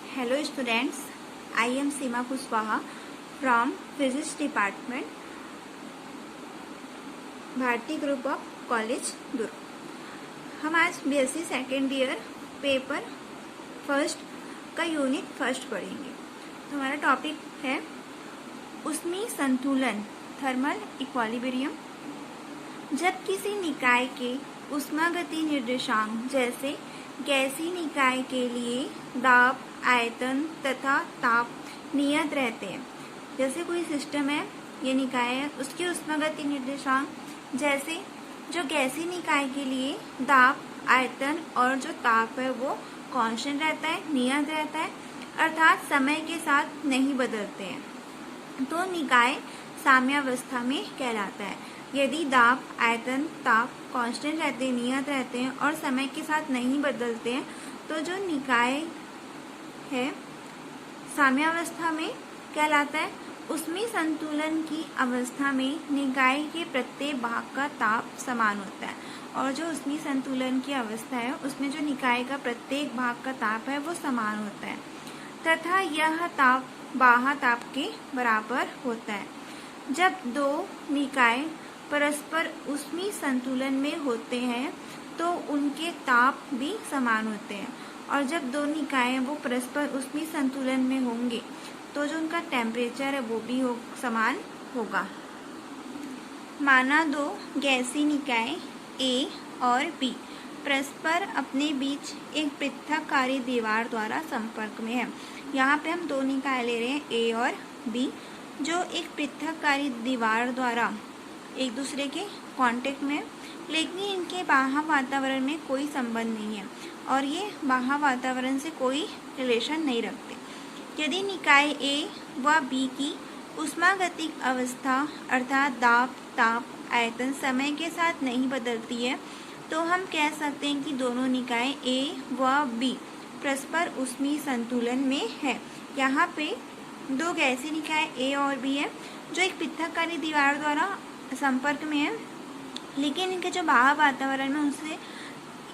Hello students, I am Seema Kushwaha from Physics Department, Bharti group of college Durg. हम आज BSc second year paper first का unit first पढ़ेंगे। तो हमारा topic है ऊष्मीय संतुलन, थर्मल इक्विलिब्रियम। जब किसी निकाय के ऊष्मागतिकीय निर्देशांक जैसे गैसीय निकाय के लिए दाब, आयतन तथा ताप नियत रहते हैं। जैसे कोई सिस्टम है, ये निकाय है, उसके ऊष्मागतिकीय निर्देशांक जैसे जो गैसीय निकाय के लिए दाब, आयतन और जो ताप है वो कांस्टेंट रहता है, नियत रहता है, अर्थात समय के साथ नहीं बदलते हैं, तो निकाय साम्यावस्था में कहलाता है। यदि दाब, आयतन, ताप कांस्टेंट रहते हैं, नियत रहते हैं और समय के साथ नहीं बदलते हैं, तो जो निकाय है साम्यावस्था में कहलाता है। ऊष्मीय संतुलन की अवस्था में निकाय के प्रत्येक भाग का ताप समान होता है, और जो ऊष्मीय संतुलन की अवस्था है उसमें जो निकाय का प्रत्येक भाग का ताप है वो समान होता है, तथा यह ताप बाह्य ताप के बराबर होता है। जब दो निकाय परस्पर ऊष्मीय संतुलन में होते हैं तो उनके ताप भी समान होते हैं, और जब दो निकाय वो परस्पर ऊष्मीय संतुलन में होंगे तो जो उनका टेम्परेचर है वो भी समान होगा। माना दो गैसीय निकाय A और B परस्पर अपने बीच एक पृथककारी दीवार द्वारा संपर्क में है। यहाँ पे हम दो निकाय ले रहे हैं A और B, जो एक पृथककारी दीवार द्वारा एक दूसरे के कांटेक्ट में, लेकिन इनके बाह्य वातावरण में कोई संबंध नहीं है और ये बाह्य वातावरण से कोई रिलेशन नहीं रखते। यदि निकाय A व B की ऊष्मागतिक अवस्था अर्थात दाब, ताप, आयतन समय के साथ नहीं बदलती है, तो हम कह सकते हैं कि दोनों निकाय A व B परस्पर ऊष्मीय संतुलन में है। यहाँ पे दो गैसीय निकाय A और B है जो एक पृथककारी दीवार द्वारा संपर्क में है, लेकिन इनके जो बाह्य वातावरण में उनसे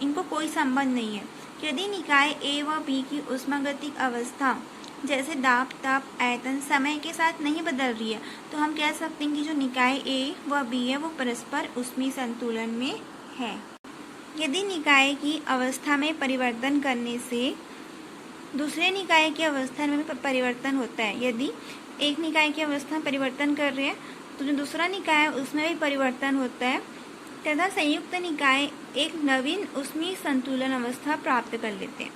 इनको कोई संबंध नहीं है। यदि निकाय A व B की ऊष्मागतिक अवस्था जैसे दाब, ताप, आयतन समय के साथ नहीं बदल रही है, तो हम कह सकते हैं कि जो निकाय A व B है वो परस्पर ऊष्मीय संतुलन में है। यदि निकाय की अवस्था में परिवर्तन करने से दूसरे निकाय की अवस्था में भी परिवर्तन होता है, यदि एक निकाय की अवस्था में परिवर्तन कर रहे हैं तो जो दूसरा निकाय है उसमें भी परिवर्तन होता है, तथा संयुक्त निकाय एक नवीन ऊष्मीय संतुलन अवस्था प्राप्त कर लेते हैं।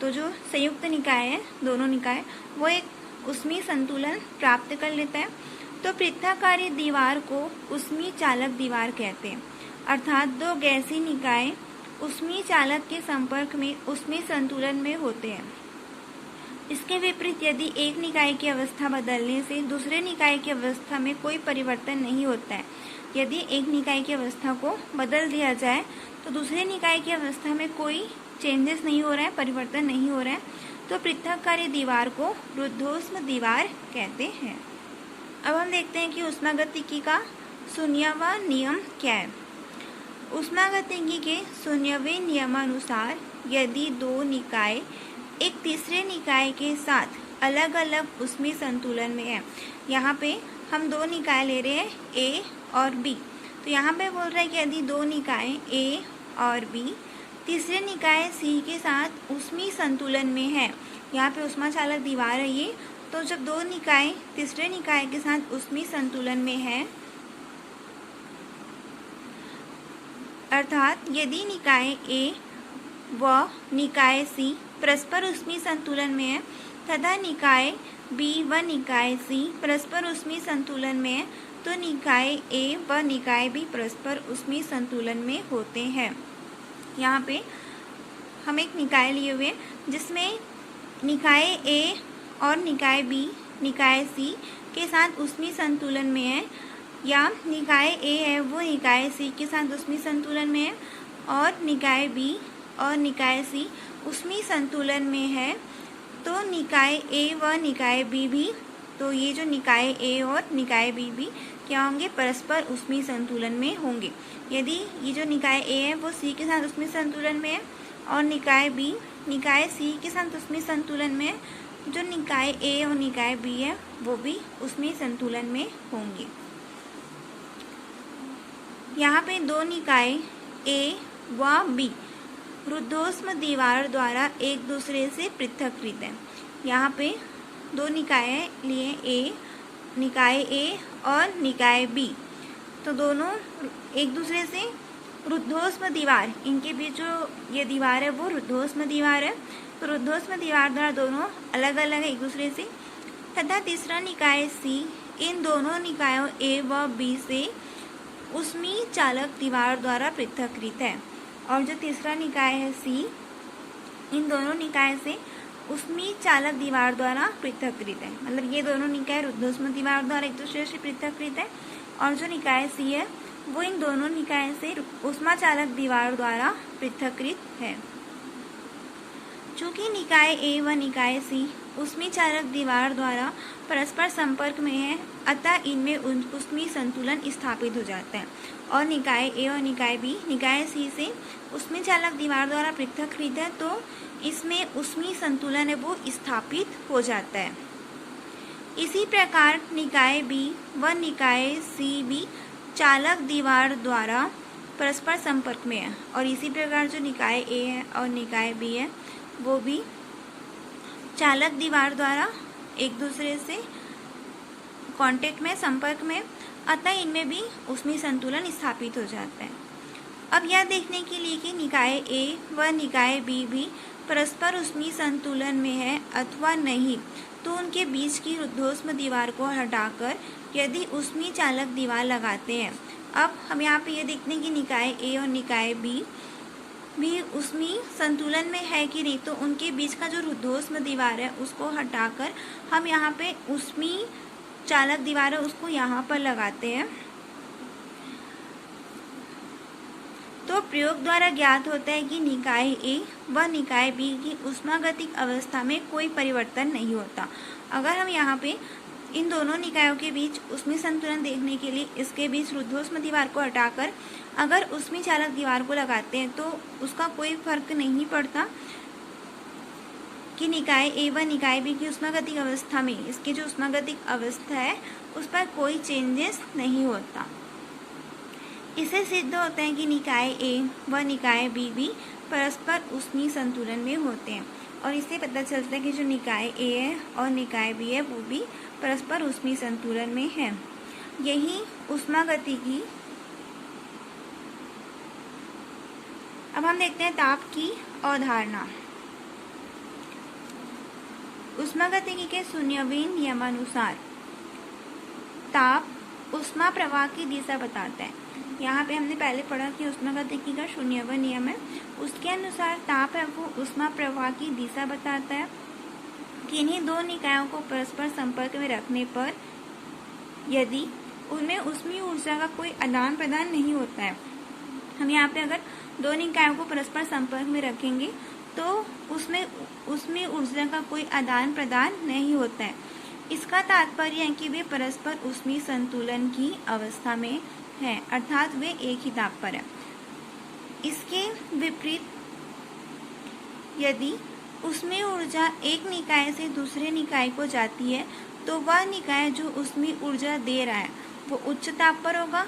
तो जो संयुक्त निकाय है, दोनों निकाय, वो एक ऊष्मीय संतुलन प्राप्त कर लेता है। तो पृथककारी दीवार को ऊष्मीय चालक दीवार कहते हैं, अर्थात दो गैसीय निकाय ऊष्मीय चालक के संपर्क में ऊष्मीय संतुलन में होते हैं। इसके विपरीत यदि एक निकाय की अवस्था बदलने से दूसरे निकाय की अवस्था में कोई परिवर्तन नहीं होता है, यदि एक निकाय की अवस्था को बदल दिया जाए तो दूसरे निकाय की अवस्था में कोई चेंजेस नहीं हो रहा है, परिवर्तन नहीं हो रहा है, तो पृथककारी दीवार को रुद्धोष्म दीवार कहते हैं। अब हम देखते हैं कि ऊष्मागतिकी का शून्यवां नियम क्या है। ऊष्मागतिकी के शून्यवें नियमानुसार यदि दो निकाय एक तीसरे निकाय के साथ अलग अलग ऊष्मीय संतुलन में है, यहाँ पे हम दो निकाय ले रहे हैं A और B, तो यहाँ पे बोल रहा है कि यदि दो निकाय A और B तीसरे निकाय C के साथ ऊष्मीय संतुलन में है, यहाँ पे ऊष्मा चालक दीवार है ये, तो जब दो निकाय तीसरे निकाय के साथ ऊष्मीय संतुलन में है, अर्थात यदि निकाय A व निकाय C परस्पर ऊष्मीय संतुलन में है तथा निकाय B व निकाय C परस्पर ऊष्मीय संतुलन में है, तो निकाय A व निकाय B परस्पर ऊष्मीय संतुलन में होते हैं। यहाँ पे हम एक निकाय लिए हुए जिसमें निकाय A और निकाय B निकाय C के साथ ऊष्मीय संतुलन में है, या निकाय A है वो निकाय C के साथ ऊष्मीय संतुलन में है और निकाय B और निकाय C ऊष्मीय संतुलन में है, तो निकाय A व निकाय B भी, तो ये जो निकाय A और निकाय B भी क्या होंगे, परस्पर ऊष्मीय संतुलन में होंगे। यदि ये जो निकाय A है वो C के साथ ऊष्मीय संतुलन में है और निकाय B निकाय सी के साथ ऊष्मीय संतुलन में जो निकाय ए और निकाय बी है वो भी ऊष्मीय संतुलन में होंगे। यहाँ पे दो निकाय ए व बी रुद्धोष्म दीवार द्वारा एक दूसरे से पृथक्कृत है। यहाँ पे दो निकाय लिए निकाय ए और निकाय बी, तो दोनों एक दूसरे से रुद्धोष्म दीवार, इनके बीच जो ये दीवार है वो रुद्धोष्म दीवार है, तो रुद्धोष्म दीवार द्वारा दोनों अलग अलग है एक दूसरे से। तथा तीसरा निकाय सी इन दोनों निकायों ए व बी से ऊष्मीय चालक दीवार द्वारा पृथक्कृत है। और जो तीसरा निकाय है सी, इन दोनों निकाय से ऊष्मीय चालक दीवार द्वारा पृथक्कृत है। मतलब ये दोनों निकाय रुद्धोष्म दीवार द्वारा एक दूसरे से पृथक्कृत है, और जो निकाय सी है वो इन दोनों निकाय से ऊष्मा चालक दीवार द्वारा पृथक्कृत है। चूंकि निकाय ए व निकाय सी ऊष्मीय चालक दीवार द्वारा परस्पर संपर्क में है, अतः इनमें ऊष्मीय संतुलन स्थापित हो जाता है। और निकाय ए और निकाय बी निकाय सी से ऊष्मीय चालक दीवार द्वारा पृथक्कृत है, तो इसमें ऊष्मीय संतुलन है वो स्थापित हो जाता है। इसी प्रकार निकाय बी व निकाय सी भी चालक दीवार द्वारा परस्पर संपर्क में है, और इसी प्रकार जो निकाय ए है और निकाय बी है वो भी चालक दीवार द्वारा एक दूसरे से कांटेक्ट में, संपर्क में, अतः इनमें भी ऊष्मीय संतुलन स्थापित हो जाता है। अब यह देखने के लिए कि निकाय ए व निकाय बी भी परस्पर ऊष्मीय संतुलन में है अथवा नहीं, तो उनके बीच की रुद्धोष्म दीवार को हटाकर यदि ऊष्मीय चालक दीवार लगाते हैं। अब हम यहाँ पे ये देखते हैं कि निकाय ए और निकाय बी भी ऊष्मीय संतुलन में है कि नहीं, तो उनके बीच का जो रुद्धोष्म दीवार है उसको हटाकर हम यहाँ पे ऊष्मीय चालक दीवार है उसको यहाँ पर लगाते हैं। तो प्रयोग द्वारा ज्ञात होता है कि निकाय ए व निकाय बी की ऊष्मागतिक अवस्था में कोई परिवर्तन नहीं होता। अगर हम यहाँ पे इन दोनों निकायों के बीच ऊष्मीय संतुलन देखने के लिए इसके बीच रुद्धोष्म दीवार को हटाकर अगर ऊष्मीय चालक दीवार को लगाते हैं तो उसका कोई फर्क नहीं पड़ता कि निकाय ए व निकाय बी की ऊष्मागतिक अवस्था में इसकी जो ऊष्मागतिक अवस्था है उस पर कोई चेंजेस नहीं होता। इससे सिद्ध होता है कि निकाय ए व निकाय बी भी परस्पर ऊष्मीय संतुलन में होते हैं, और इससे पता चलता है कि जो निकाय ए है और निकाय बी है वो भी परस्पर ऊष्मीय संतुलन में है। यही ऊष्मागतिकी। अब हम देखते हैं ताप की अवधारणा। ऊष्मागतिकी के शून्यवेग नियमानुसार ताप ऊष्मा प्रवाह की दिशा बताता है। यहाँ पे हमने पहले पढ़ा कि ऊष्मागतिकी का शून्यवेग नियम है, उसके अनुसार ताप है वो ऊष्मा प्रवाह की दिशा बताता है। किन्हीं दो निकायों को परस्पर संपर्क में रखने पर यदि उनमें ऊष्मीय ऊर्जा का कोई आदान प्रदान नहीं होता है, हम यहाँ पे अगर दो निकायों को परस्पर संपर्क में रखेंगे तो उसमें ऊष्मीय ऊर्जा का कोई आदान प्रदान नहीं होता है, इसका तात्पर्य है कि वे परस्पर ऊष्मीय संतुलन की अवस्था में हैं, अर्थात वे एक ही ताप पर है। इसके विपरीत यदि ऊष्मीय ऊर्जा एक निकाय से दूसरे निकाय को जाती है तो वह निकाय जो ऊष्मीय ऊर्जा दे रहा है वो उच्च ताप पर होगा।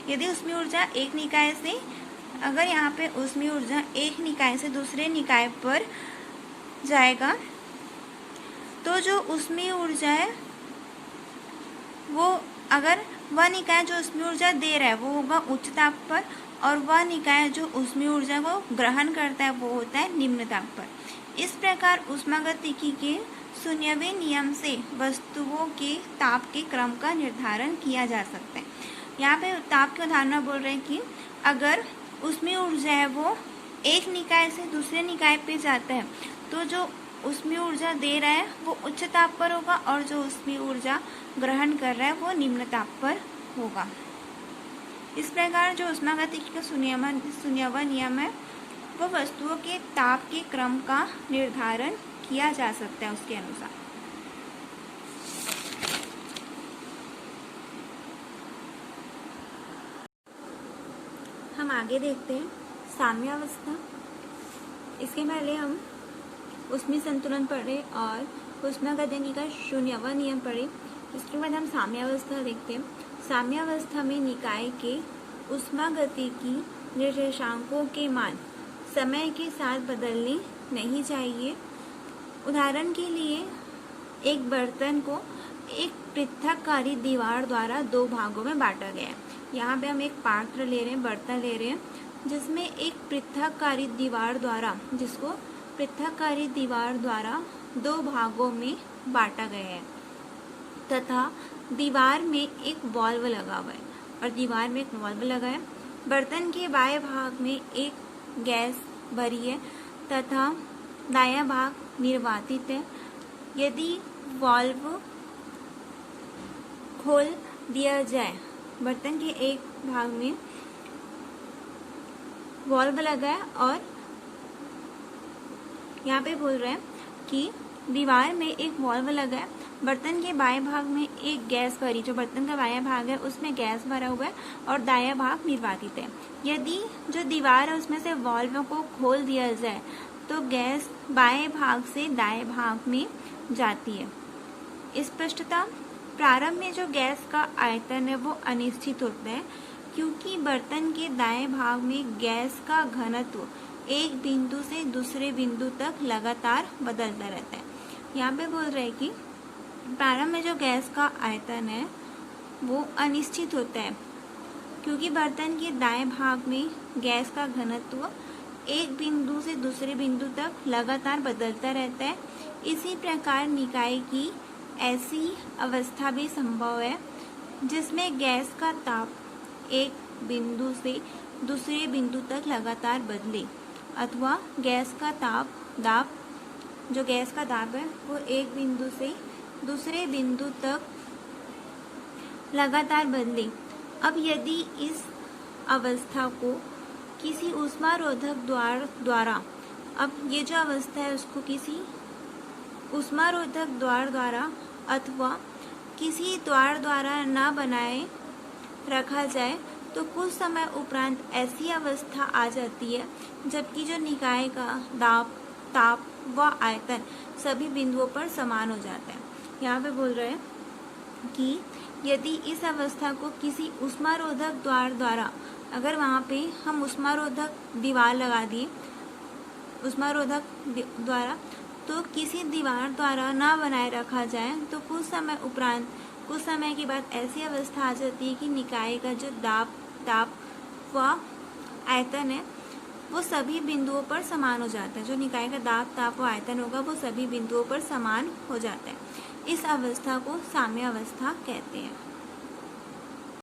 यदि ऊष्मीय ऊर्जा एक निकाय से, अगर यहाँ पे ऊष्मीय ऊर्जा एक निकाय से दूसरे निकाय पर जाएगा तो जो ऊष्मीय ऊर्जा है वो, अगर वह निकाय जो ऊष्मीय ऊर्जा दे रहा है वो होगा उच्च ताप पर, और वह निकाय जो ऊष्मीय ऊर्जा को ग्रहण करता है वो होता है निम्न ताप पर। इस प्रकार ऊष्मागतिकी के शून्यवेग नियम से वस्तुओं के ताप के क्रम का निर्धारण किया जा सकता है। यहाँ पे ताप की अवधारणा बोल रहे हैं कि अगर ऊष्मीय ऊर्जा है वो एक निकाय से दूसरे निकाय पे जाता है तो जो ऊष्मीय ऊर्जा दे रहा है वो उच्च ताप पर होगा, और जो ऊष्मीय ऊर्जा ग्रहण कर रहा है वो निम्न ताप पर होगा। इस प्रकार जो ऊष्मागतिकी का शून्यवेग नियम है वो वस्तुओं के ताप के क्रम का निर्धारण किया जा सकता है उसके अनुसार। हम आगे देखते हैं साम्यावस्था। इसके पहले हम ऊष्मीय संतुलन पढ़े और ऊष्मागतिकी का शून्यवां नियम पढ़े। इसके बाद हम साम्यावस्था देखते हैं। साम्यावस्था में निकाय के ऊष्मागतिकी निर्देशांकों के मान समय के साथ बदलने नहीं चाहिए। उदाहरण के लिए एक बर्तन को एक पृथककारी दीवार द्वारा दो भागों में बांटा गया है। यहाँ पे हम एक पात्र ले रहे हैं, बर्तन ले रहे हैं, जिसमें एक पृथककारी दीवार द्वारा दो भागों में बांटा गया है तथा दीवार में एक वाल्व लगा हुआ है बर्तन के बाएं भाग में एक गैस भरी है तथा दायां भाग निर्वातित है। यदि वाल्व खोल दिया जाए, बर्तन के एक भाग में वाल्व लगा है और यहाँ पे बोल रहे हैं कि दीवार में एक वाल्व लगा है, बर्तन के बाएं भाग में एक गैस भरी, जो बर्तन का बायां भाग है उसमें गैस भरा हुआ है और दायां भाग निर्वातित है। यदि जो दीवार है उसमें से वाल्व को खोल दिया जाए तो गैस बाएं भाग से दाएं भाग में जाती है। स्पष्टता, प्रारंभ में जो गैस का आयतन है वो अनिश्चित होता है क्योंकि बर्तन के दाएं भाग में गैस का घनत्व एक बिंदु से दूसरे बिंदु तक लगातार बदलता रहता है। यहाँ पे बोल रहे हैं कि प्रारंभ में जो गैस का आयतन है वो अनिश्चित होता है क्योंकि बर्तन के दाएं भाग में गैस का घनत्व एक बिंदु से दूसरे बिंदु तक लगातार बदलता रहता है। इसी प्रकार निकाय की ऐसी अवस्था भी संभव है जिसमें गैस का ताप एक बिंदु से दूसरे बिंदु तक लगातार बदले अथवा गैस का दाब है वो एक बिंदु से दूसरे बिंदु तक लगातार बदले। अब यदि इस अवस्था को किसी ऊष्मारोधक द्वारा अब ये जो अवस्था है उसको किसी ऊष्मारोधक द्वारा अथवा किसी द्वार द्वारा न बनाए रखा जाए तो कुछ समय उपरांत ऐसी अवस्था आ जाती है जबकि जो निकाय का दाब, ताप व आयतन सभी बिंदुओं पर समान हो जाता है। यहाँ पे बोल रहे हैं कि यदि इस अवस्था को किसी ऊष्मारोधक द्वारा अगर वहाँ पे हम ऊष्मारोधक दीवार लगा दिए द्वारा तो किसी दीवार द्वारा ना बनाए रखा जाए तो कुछ समय के बाद ऐसी अवस्था आ जाती है कि निकाय का जो दाब, ताप व आयतन है वो सभी बिंदुओं पर समान हो जाता है। जो निकाय का दाब, ताप व आयतन होगा वो सभी बिंदुओं पर समान हो जाता है। इस अवस्था को साम्यावस्था कहते हैं।